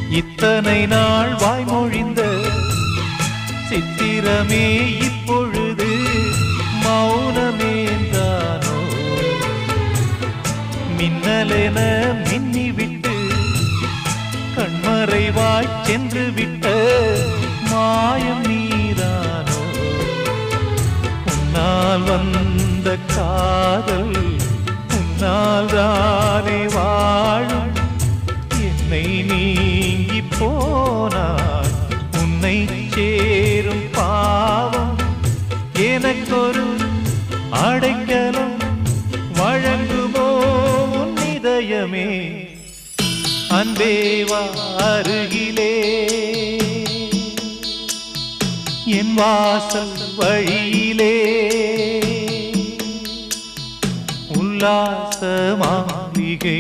இத்தனை நாள் வாய்மொழிந்த சித்திரமே இப்பொழுது மௌனமேந்தானோ? மின்னலென மின்னிவிட்டு கண்மறைவாய் சென்று விட்ட மாயம் நீதானோ? உன்னால் வந்த காதல் உன்னால் தானே வாழும். என்னை நீங்கி போனார் உன்னை சேரும் பாவம். எனக்கொரு அடைக்கலம் வழங்குமோ உன் இதயமே? அன்பேவா அருகிலே என் வாசல் வழியிலே உல்லாச மாளிகை